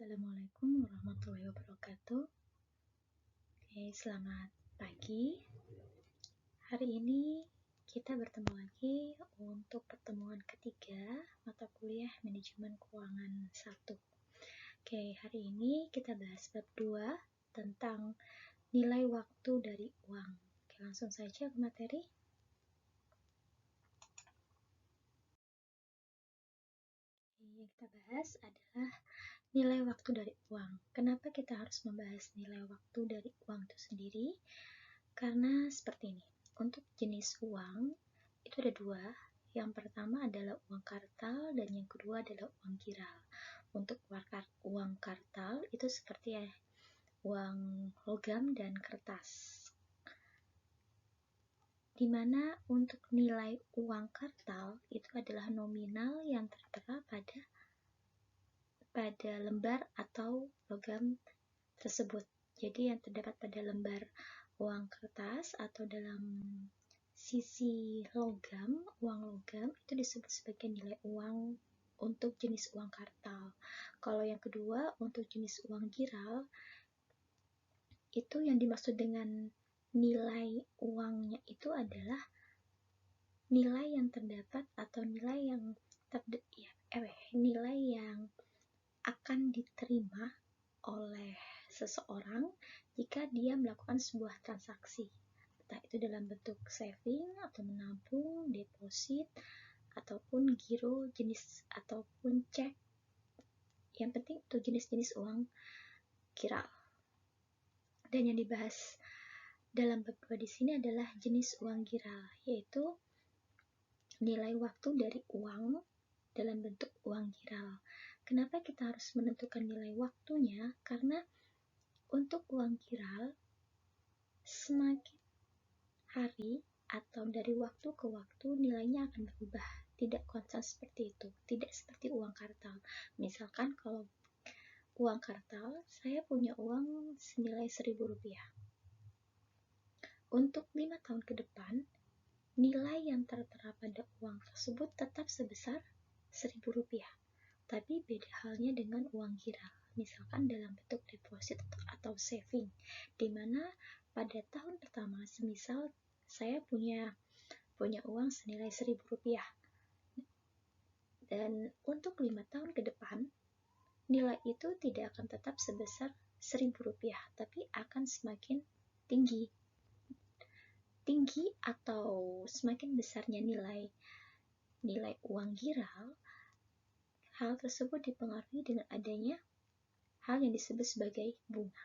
Assalamualaikum warahmatullahi wabarakatuh. Oke, selamat pagi. Hari ini kita bertemu lagi untuk pertemuan ketiga mata kuliah Manajemen Keuangan 1. Oke, hari ini kita bahas bab 2 tentang nilai waktu dari uang. Oke, langsung saja ke materi. Yang kita bahas adalah nilai waktu dari uang. Kenapa kita harus membahas nilai waktu dari uang itu sendiri? Karena seperti ini. Untuk jenis uang, itu ada dua. Yang pertama adalah uang kartal dan yang kedua adalah uang giral. Untuk uang kartal itu seperti uang logam dan kertas. Dimana untuk nilai uang kartal itu adalah nominal yang tertera pada lembar atau logam tersebut. Jadi yang terdapat pada lembar uang kertas atau dalam sisi logam, uang logam itu disebut sebagai nilai uang untuk jenis uang kartal. Kalau yang kedua untuk jenis uang giral, itu yang dimaksud dengan nilai uangnya itu adalah nilai yang terdapat atau nilai yang nilai yang akan diterima oleh seseorang jika dia melakukan sebuah transaksi, entah itu dalam bentuk saving atau menabung, deposit, ataupun giro jenis ataupun cek. Yang penting itu jenis-jenis uang giral. Dan yang dibahas dalam bab 2 di sini adalah jenis uang giral, yaitu nilai waktu dari uang dalam bentuk uang giral. Kenapa kita harus menentukan nilai waktunya? Karena untuk uang giral, semakin hari atau dari waktu ke waktu nilainya akan berubah, tidak konstan seperti itu, tidak seperti uang kartal. Misalkan kalau uang kartal, saya punya uang senilai Rp1.000. Untuk 5 tahun ke depan, nilai yang tertera pada uang tersebut tetap sebesar Rp1.000. Tapi beda halnya dengan uang giral, misalkan dalam bentuk deposit atau saving, di mana pada tahun pertama, semisal saya punya uang senilai Rp1.000, dan untuk 5 tahun ke depan, nilai itu tidak akan tetap sebesar Rp1.000, tapi akan semakin tinggi atau semakin besarnya nilai uang giral. Hal tersebut dipengaruhi dengan adanya hal yang disebut sebagai bunga.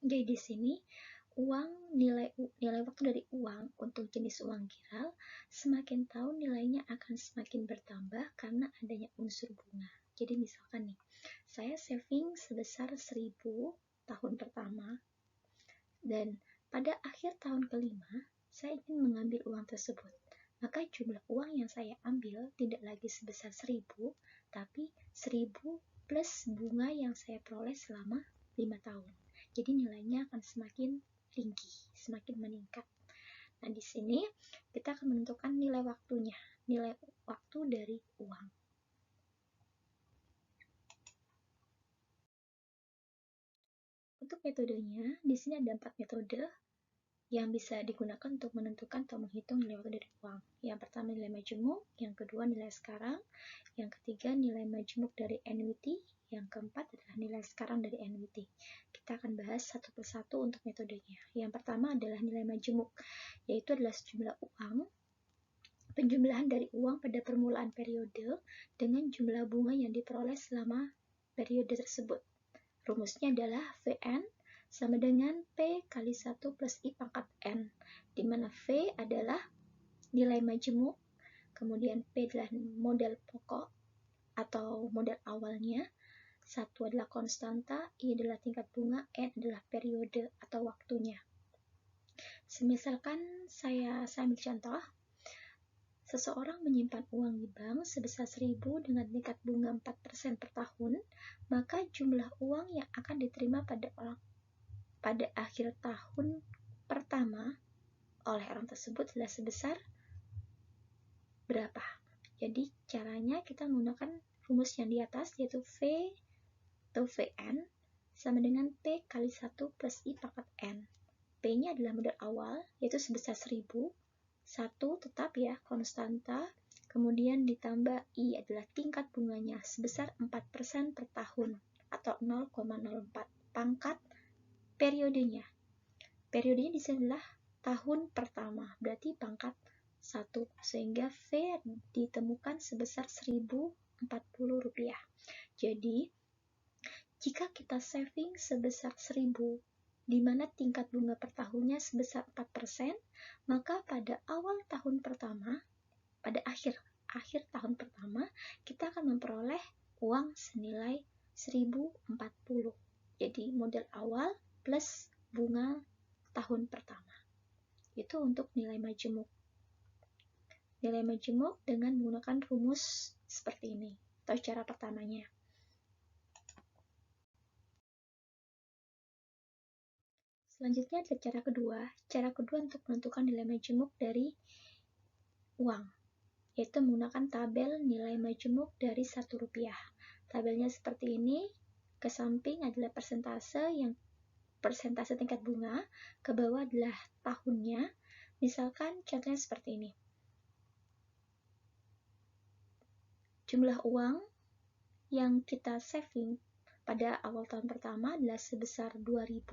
Jadi di sini nilai waktu dari uang untuk jenis uang giral semakin tahun nilainya akan semakin bertambah karena adanya unsur bunga. Jadi misalkan nih, saya saving sebesar 1.000 tahun pertama, dan pada akhir tahun kelima saya ingin mengambil uang tersebut. Maka jumlah uang yang saya ambil tidak lagi sebesar 1.000, tapi 1.000 plus bunga yang saya peroleh selama 5 tahun. Jadi nilainya akan semakin tinggi, semakin meningkat. Nah, di sini kita akan menentukan nilai waktunya, nilai waktu dari uang. Untuk metodenya, di sini ada 4 metode yang bisa digunakan untuk menentukan atau menghitung nilai waktu dari uang. Yang pertama nilai majemuk, yang kedua nilai sekarang, yang ketiga nilai majemuk dari annuity, yang keempat adalah nilai sekarang dari annuity. Kita akan bahas satu persatu untuk metodenya. Yang pertama adalah nilai majemuk, yaitu adalah sejumlah uang, penjumlahan dari uang pada permulaan periode dengan jumlah bunga yang diperoleh selama periode tersebut. Rumusnya adalah Vn sama dengan P kali 1 plus I pangkat N, di mana V adalah nilai majemuk, kemudian P adalah modal pokok atau modal awalnya, 1 adalah konstanta, I adalah tingkat bunga, N adalah periode atau waktunya. Semisalkan saya ambil contoh, seseorang menyimpan uang di bank sebesar 1.000 dengan tingkat bunga 4% per tahun, maka jumlah uang yang akan diterima pada akhir tahun pertama oleh orang tersebut adalah sebesar berapa. Jadi caranya kita menggunakan rumus yang di atas, yaitu V atau Vn sama dengan P kali 1 plus I pangkat N. P-nya adalah modal awal, yaitu sebesar 1000. 1 tetap ya, konstanta. Kemudian ditambah I adalah tingkat bunganya sebesar 4% per tahun atau 0,04. Pangkat periodenya. Periodenya di sini adalah tahun pertama, berarti pangkat 1. Sehingga V ditemukan sebesar Rp1.040. Jadi, jika kita saving sebesar 1000, di mana tingkat bunga per tahunnya sebesar 4%, maka pada awal tahun pertama, pada akhir tahun pertama, kita akan memperoleh uang senilai 1040. Jadi modal awal plus bunga tahun pertama. Itu untuk nilai majemuk. Nilai majemuk dengan menggunakan rumus seperti ini, atau cara pertamanya. Selanjutnya adalah cara kedua. Cara kedua untuk menentukan nilai majemuk dari uang, yaitu menggunakan tabel nilai majemuk dari Rp1. Tabelnya seperti ini. Ke samping adalah persentase tingkat bunga, ke bawah adalah tahunnya. Misalkan contohnya seperti ini. Jumlah uang yang kita saving pada awal tahun pertama adalah sebesar 2000,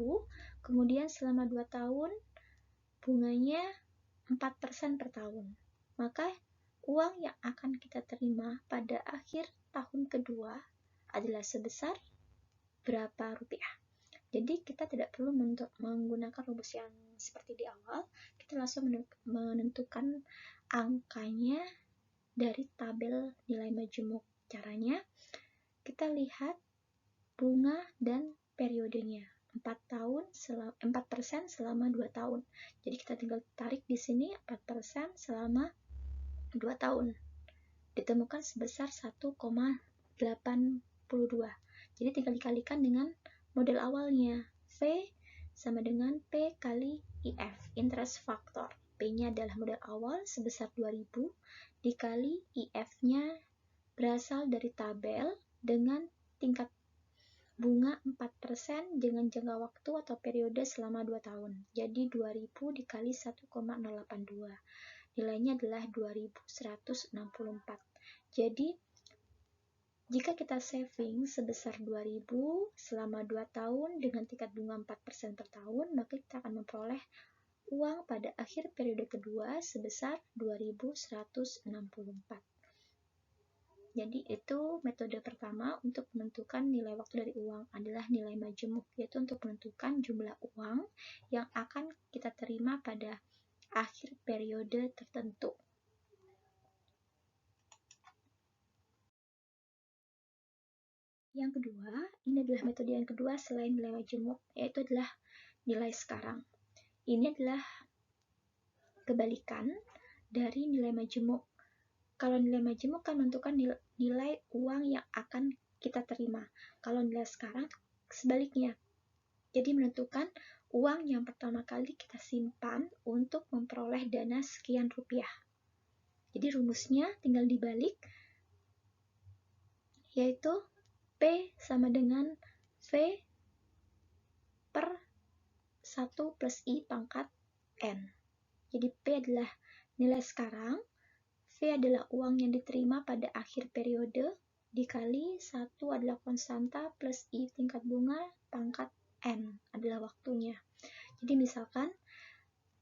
kemudian selama 2 tahun bunganya 4% per tahun. Maka uang yang akan kita terima pada akhir tahun kedua adalah sebesar berapa rupiah. Jadi kita tidak perlu menggunakan rumus yang seperti di awal, kita langsung menentukan angkanya dari tabel nilai majemuk. Caranya, kita lihat bunga dan periodenya. 4% selama 2 tahun. Jadi kita tinggal tarik di sini 4% selama 2 tahun. Ditemukan sebesar 1,82. Jadi tinggal dikalikan dengan modal awalnya. V sama dengan P kali IF, interest factor. P-nya adalah modal awal sebesar 2000 dikali IF-nya berasal dari tabel dengan tingkat bunga 4% dengan jangka waktu atau periode selama 2 tahun. Jadi 2000 dikali 1,082. Nilainya adalah 2164. Jadi jika kita saving sebesar 2000 selama 2 tahun dengan tingkat bunga 4% per tahun, maka kita akan memperoleh uang pada akhir periode kedua sebesar 2164. Jadi itu metode pertama untuk menentukan nilai waktu dari uang adalah nilai majemuk, yaitu untuk menentukan jumlah uang yang akan kita terima pada akhir periode tertentu. Yang kedua, ini adalah metode yang kedua selain nilai majemuk, yaitu adalah nilai sekarang. Ini adalah kebalikan dari nilai majemuk. Kalau nilai majemuk kan menentukan nilai uang yang akan kita terima. Kalau nilai sekarang sebaliknya. Jadi menentukan uang yang pertama kali kita simpan untuk memperoleh dana sekian rupiah. Jadi rumusnya tinggal dibalik, yaitu P sama dengan V per 1 plus I pangkat N. Jadi P adalah nilai sekarang, V adalah uang yang diterima pada akhir periode, dikali 1 adalah konstanta plus I tingkat bunga pangkat N adalah waktunya. Jadi misalkan,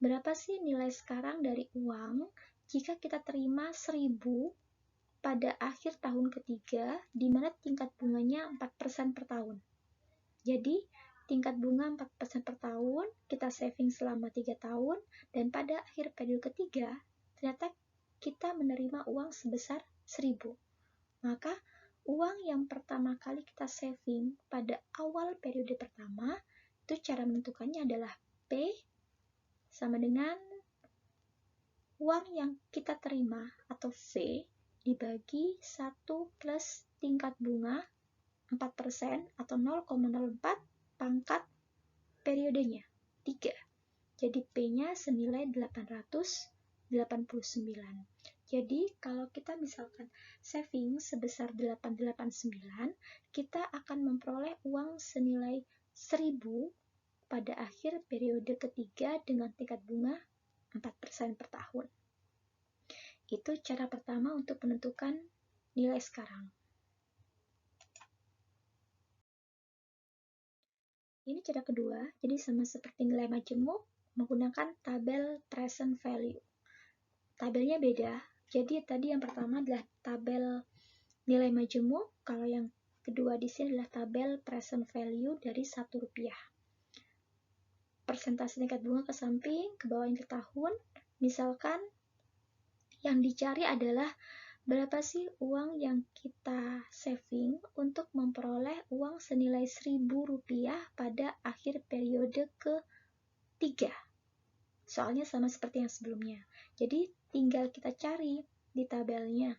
berapa sih nilai sekarang dari uang jika kita terima 1000 pada akhir tahun ketiga, di mana tingkat bunganya 4% per tahun. Jadi, tingkat bunga 4% per tahun, kita saving selama 3 tahun, dan pada akhir periode ketiga, ternyata kita menerima uang sebesar 1000. Maka, uang yang pertama kali kita saving pada awal periode pertama, itu cara menentukannya adalah P sama dengan uang yang kita terima atau V dibagi 1 plus tingkat bunga 4% atau 0,04 pangkat periodenya 3. Jadi P-nya senilai 889. Jadi kalau kita misalkan saving sebesar 889, kita akan memperoleh uang senilai 1000 pada akhir periode ketiga dengan tingkat bunga 4% per tahun. Itu cara pertama untuk menentukan nilai sekarang. Ini cara kedua, jadi sama seperti nilai majemuk, menggunakan tabel present value. Tabelnya beda, jadi tadi yang pertama adalah tabel nilai majemuk, kalau yang kedua di sini adalah tabel present value dari Rp1. Persentase tingkat bunga ke samping, ke bawah yang ke tahun. Misalkan yang dicari adalah berapa sih uang yang kita saving untuk memperoleh uang senilai Rp1.000 pada akhir periode ketiga. Soalnya sama seperti yang sebelumnya. Jadi tinggal kita cari di tabelnya.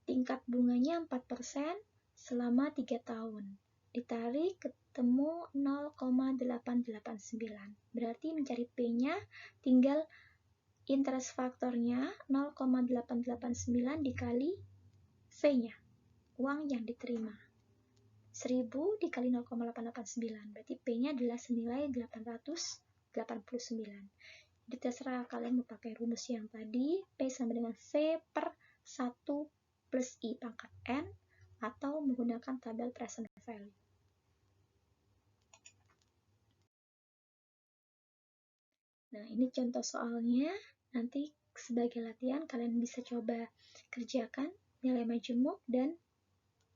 Tingkat bunganya 4% selama 3 tahun. Ditarik ketemu 0,889. Berarti mencari P-nya tinggal interest faktornya 0,889 dikali V-nya, uang yang diterima. 1000 dikali 0,889, berarti P-nya adalah senilai 889. Jadi terserah kalian mau pakai rumus yang tadi, P sama dengan V per 1 plus I pangkat N, atau menggunakan tabel present value. Nah, ini contoh soalnya. Nanti sebagai latihan kalian bisa coba kerjakan nilai majemuk dan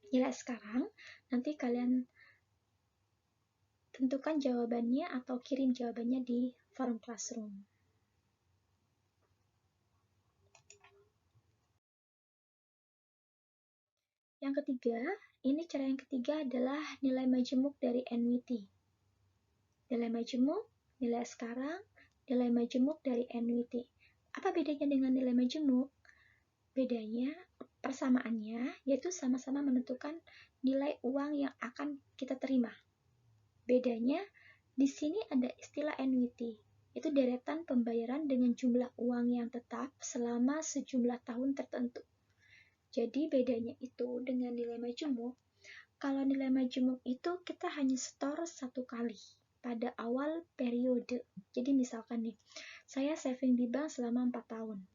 nilai sekarang. Nanti kalian tentukan jawabannya atau kirim jawabannya di forum classroom. Yang ketiga, ini cara yang ketiga adalah nilai majemuk dari annuity. Nilai majemuk, nilai sekarang, nilai majemuk dari annuity. Apa bedanya dengan nilai majemuk? Bedanya, persamaannya, yaitu sama-sama menentukan nilai uang yang akan kita terima. Bedanya, di sini ada istilah annuity, itu deretan pembayaran dengan jumlah uang yang tetap selama sejumlah tahun tertentu. Jadi bedanya itu dengan nilai majemuk, kalau nilai majemuk itu kita hanya setor satu kali pada awal periode. Jadi misalkan nih, saya saving di bank selama 4 tahun.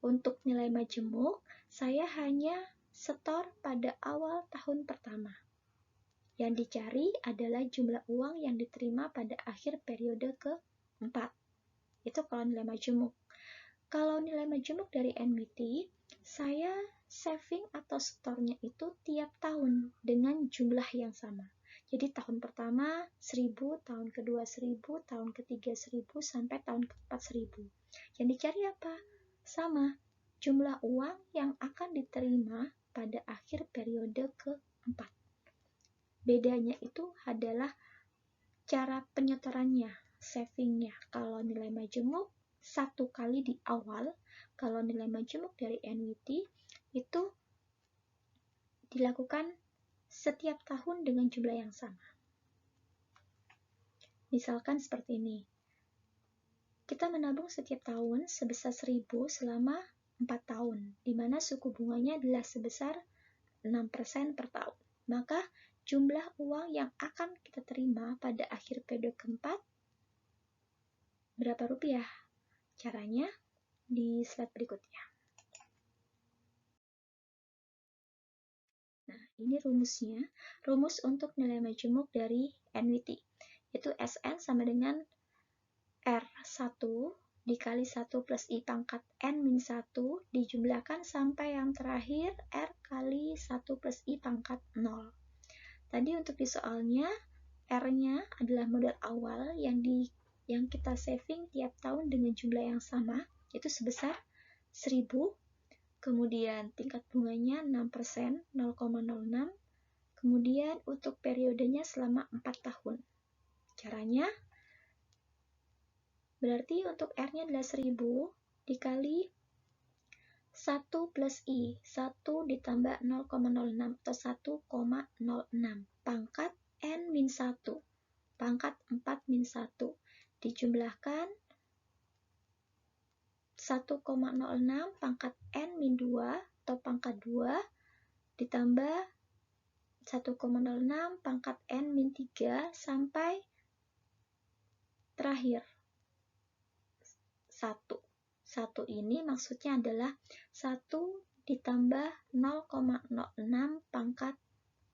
Untuk nilai majemuk, saya hanya setor pada awal tahun pertama. Yang dicari adalah jumlah uang yang diterima pada akhir periode keempat. Itu kalau nilai majemuk. Kalau nilai majemuk dari annuity, saya saving atau setornya itu tiap tahun dengan jumlah yang sama. Jadi tahun pertama 1000, tahun kedua 1000, tahun ketiga 1000, sampai tahun keempat 1000. Yang dicari apa? Sama, jumlah uang yang akan diterima pada akhir periode keempat. Bedanya itu adalah cara penyetorannya, savingnya. Kalau nilai majemuk satu kali di awal, kalau nilai majemuk dari annuity itu dilakukan setiap tahun dengan jumlah yang sama. Misalkan seperti ini. Kita menabung setiap tahun sebesar 1000 selama 4 tahun, di mana suku bunganya adalah sebesar 6% per tahun. Maka jumlah uang yang akan kita terima pada akhir periode keempat berapa rupiah? Caranya di slide berikutnya. Nah, ini rumusnya. Rumus untuk nilai majemuk dari annuity. Itu SN sama dengan R1 dikali 1 plus I pangkat N min 1 dijumlahkan sampai yang terakhir R kali 1 plus I pangkat 0. Tadi untuk di soalnya, R-nya adalah modal awal yang kita saving tiap tahun dengan jumlah yang sama, yaitu sebesar 1000. Kemudian tingkat bunganya 6%, 0,06. Kemudian untuk periodenya selama 4 tahun. Caranya, berarti untuk R-nya adalah 1000 dikali 1 plus I. 1 ditambah 0,06 atau 1,06. Pangkat N min 1. Pangkat 4 min 1. Dijumlahkan 1,06 pangkat N min 2 atau pangkat 2 ditambah 1,06 pangkat N min 3 sampai terakhir 1. 1 ini maksudnya adalah 1 ditambah 0,06 pangkat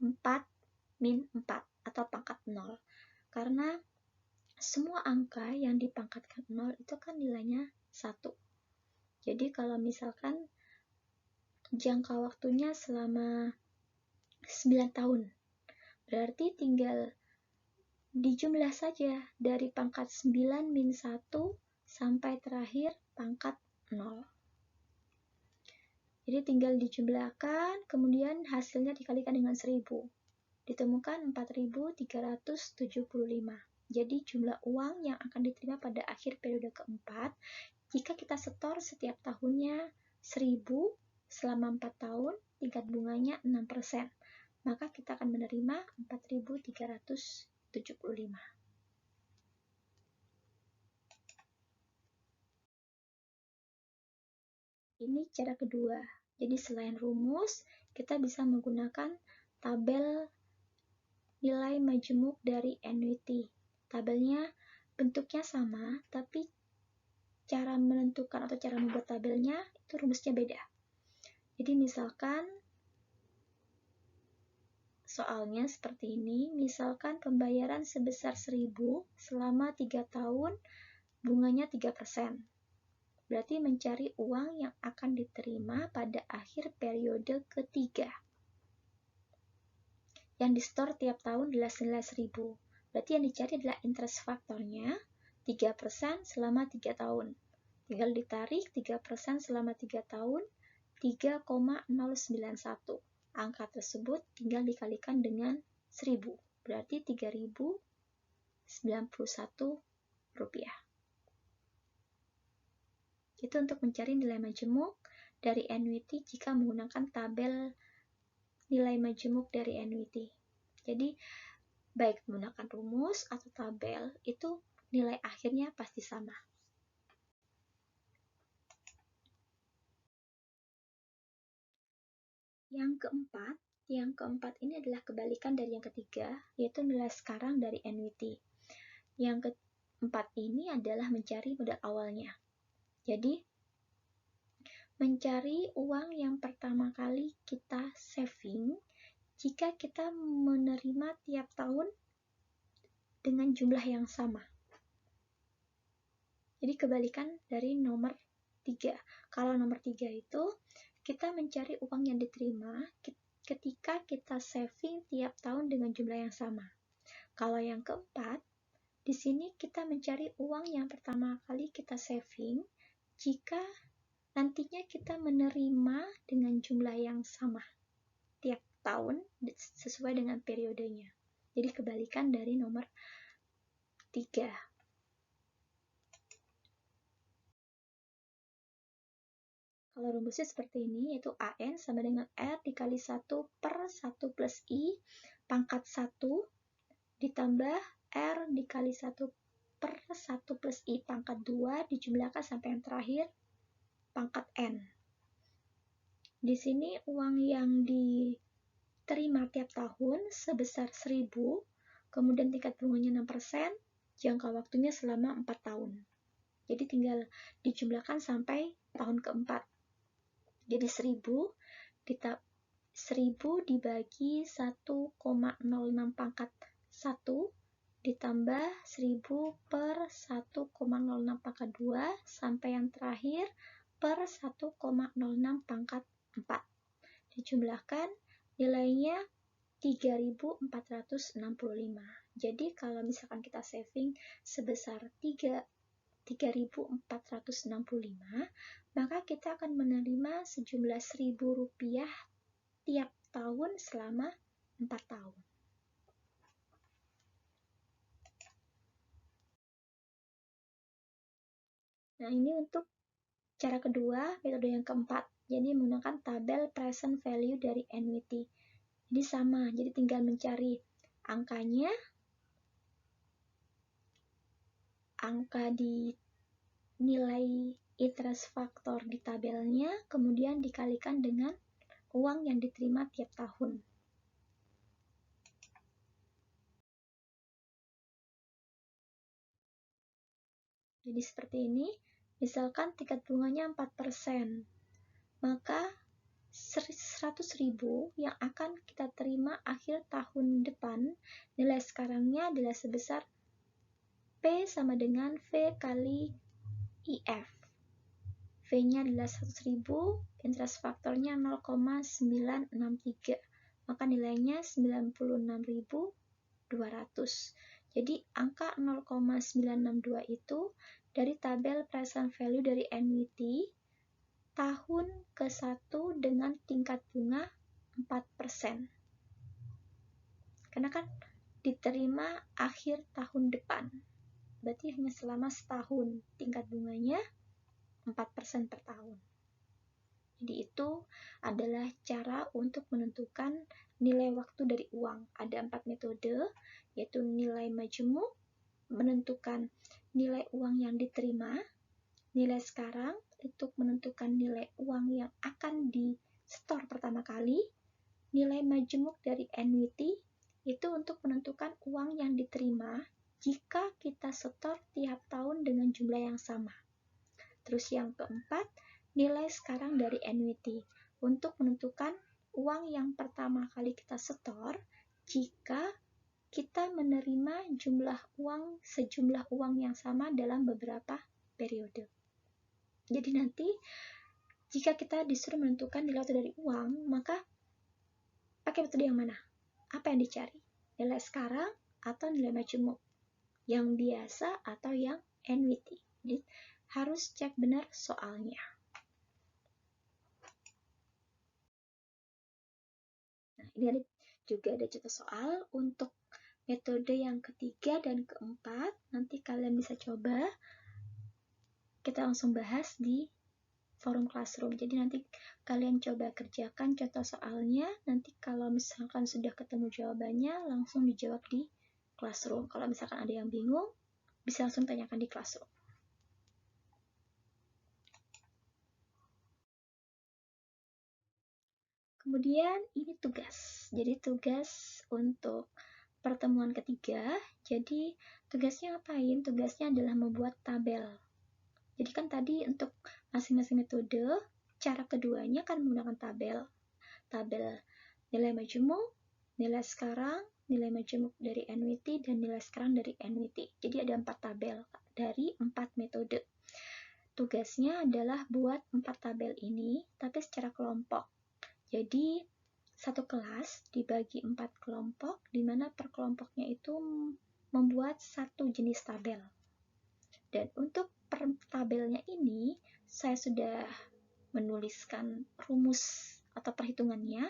4 min 4 atau pangkat 0. Karena semua angka yang dipangkatkan 0 itu kan nilainya 1. Jadi kalau misalkan jangka waktunya selama 9 tahun, berarti tinggal dijumlah saja dari pangkat 9 min 1 sampai terakhir pangkat 0. Jadi tinggal dijumlahkan, kemudian hasilnya dikalikan dengan 1000. Ditemukan 4.375. Jadi jumlah uang yang akan diterima pada akhir periode keempat, jika kita setor setiap tahunnya 1000 selama 4 tahun, tingkat bunganya 6%. Maka kita akan menerima 4.375. Ini cara kedua. Jadi selain rumus, kita bisa menggunakan tabel nilai majemuk dari annuity. Tabelnya bentuknya sama, tapi cara menentukan atau cara membuat tabelnya itu rumusnya beda. Jadi misalkan soalnya seperti ini, misalkan pembayaran sebesar 1000 selama 3 tahun, bunganya 3%. Berarti mencari uang yang akan diterima pada akhir periode ketiga. Yang di-store tiap tahun adalah nilai 1000. Berarti yang dicari adalah interest faktornya 3% selama 3 tahun. Tinggal ditarik 3% selama 3 tahun, 3,091. Angka tersebut tinggal dikalikan dengan 1000. Berarti 3.091 rupiah. Itu untuk mencari nilai majemuk dari annuity jika menggunakan tabel nilai majemuk dari annuity. Jadi, baik menggunakan rumus atau tabel, itu nilai akhirnya pasti sama. Yang keempat ini adalah kebalikan dari yang ketiga, yaitu nilai sekarang dari annuity. Yang keempat ini adalah mencari modal awalnya. Jadi, mencari uang yang pertama kali kita saving jika kita menerima tiap tahun dengan jumlah yang sama. Jadi kebalikan dari nomor 3. Kalau nomor 3 itu kita mencari uang yang diterima ketika kita saving tiap tahun dengan jumlah yang sama. Kalau yang keempat, di sini kita mencari uang yang pertama kali kita saving jika nantinya kita menerima dengan jumlah yang sama tiap tahun sesuai dengan periodenya. Jadi kebalikan dari nomor 3. Kalau rumusnya seperti ini, yaitu AN sama dengan R dikali 1 per 1 plus I pangkat 1 ditambah R dikali 1 per 1 plus I pangkat 2 dijumlahkan sampai yang terakhir pangkat N. Di sini uang yang diterima tiap tahun sebesar 1000, kemudian tingkat bunganya 6%, jangka waktunya selama 4 tahun. Jadi tinggal dijumlahkan sampai tahun keempat. Jadi 1000 dibagi 1,06 pangkat 1 ditambah 1000 per 1,06 pangkat 2 sampai yang terakhir per 1,06 pangkat 4. Dijumlahkan nilainya 3.465. Jadi kalau misalkan kita saving sebesar 3.465, maka kita akan menerima sejumlah Rp1.000 tiap tahun selama 4 tahun. Nah, ini untuk cara kedua, metode yang keempat. Jadi menggunakan tabel present value dari annuity. Jadi sama, jadi tinggal mencari angkanya, angka di nilai interest factor di tabelnya, kemudian dikalikan dengan uang yang diterima tiap tahun. Jadi seperti ini, misalkan tingkat bunganya 4%, maka 100.000 yang akan kita terima akhir tahun depan, nilai sekarangnya adalah sebesar P sama dengan V kali IF. V-nya adalah 100.000, interest faktornya 0,963, maka nilainya 96.200. Jadi angka 0,962 itu dari tabel present value dari annuity tahun ke-1 dengan tingkat bunga 4%. Karena kan diterima akhir tahun depan. Berarti hanya selama setahun, tingkat bunganya 4% per tahun. Jadi itu adalah cara untuk menentukan nilai waktu dari uang. Ada 4 metode, yaitu nilai majemuk, menentukan nilai uang yang diterima, nilai sekarang untuk menentukan nilai uang yang akan di-store pertama kali, nilai majemuk dari annuity itu untuk menentukan uang yang diterima jika kita store tiap tahun dengan jumlah yang sama. Terus yang keempat, nilai sekarang dari annuity untuk menentukan uang yang pertama kali kita setor jika kita menerima sejumlah uang yang sama dalam beberapa periode. Jadi nanti jika kita disuruh menentukan nilai waktu dari uang, maka pakai metode yang mana? Apa yang dicari? Nilai sekarang atau nilai majemuk? Yang biasa atau yang annuity? Jadi harus cek benar soalnya. Nah, ini juga ada contoh soal untuk metode yang ketiga dan keempat. Nanti kalian bisa coba. Kita langsung bahas di forum classroom. Jadi nanti kalian coba kerjakan contoh soalnya. Nanti kalau misalkan sudah ketemu jawabannya, langsung dijawab di classroom. Kalau misalkan ada yang bingung, bisa langsung tanyakan di classroom. Kemudian ini tugas. Jadi tugas untuk pertemuan ketiga. Jadi tugasnya ngapain? Tugasnya adalah membuat tabel. Jadi kan tadi untuk masing-masing metode, cara keduanya kan menggunakan tabel. Tabel nilai majemuk, nilai sekarang, nilai majemuk dari annuity, dan nilai sekarang dari annuity. Jadi ada 4 tabel dari 4 metode. Tugasnya adalah buat 4 tabel ini, tapi secara kelompok. Jadi, satu kelas dibagi 4 kelompok, di mana per kelompoknya itu membuat satu jenis tabel. Dan untuk per tabelnya ini, saya sudah menuliskan rumus atau perhitungannya.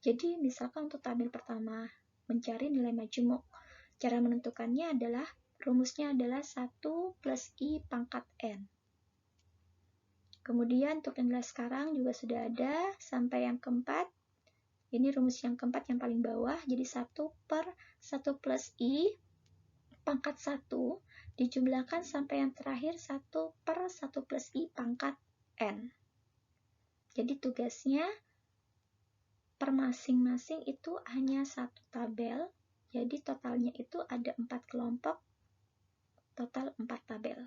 Jadi, misalkan untuk tabel pertama, mencari nilai majemuk. Cara menentukannya adalah, rumusnya adalah 1 plus I pangkat N. Kemudian untuk nilai sekarang juga sudah ada sampai yang keempat. Ini rumus yang keempat yang paling bawah. Jadi 1 per 1 plus I pangkat 1 dijumlahkan sampai yang terakhir 1 per 1 plus I pangkat N. Jadi tugasnya per masing-masing itu hanya satu tabel. Jadi totalnya itu ada 4 kelompok. Total 4 tabel.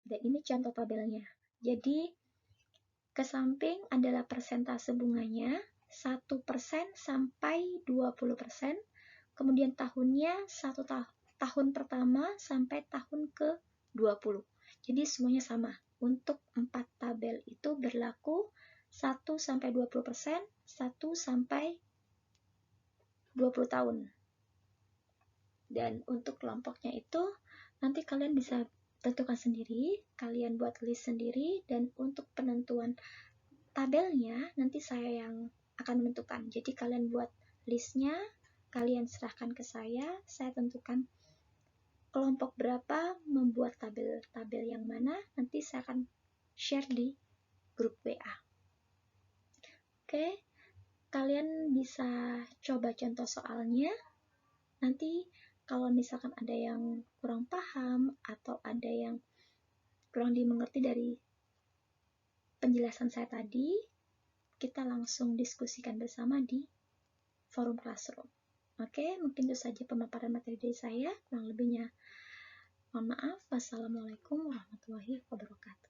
Dan ini contoh tabelnya. Jadi, ke samping adalah persentase bunganya, 1% sampai 20%, kemudian tahunnya tahun pertama sampai tahun ke-20. Jadi semuanya sama. Untuk 4 tabel itu berlaku 1 sampai 20%, 1 sampai 20 tahun. Dan untuk kelompoknya itu, nanti kalian bisa tentukan sendiri, kalian buat list sendiri, dan untuk penentuan tabelnya nanti saya yang akan menentukan. Jadi kalian buat listnya, kalian serahkan ke saya tentukan kelompok berapa, membuat tabel yang mana, nanti saya akan share di grup WA. Oke, kalian bisa coba contoh soalnya, nanti Kalau misalkan ada yang kurang paham atau ada yang kurang dimengerti dari penjelasan saya tadi, kita langsung diskusikan bersama di forum Classroom. Oke, mungkin itu saja pemaparan materi dari saya. Kurang lebihnya mohon maaf. Wassalamualaikum warahmatullahi wabarakatuh.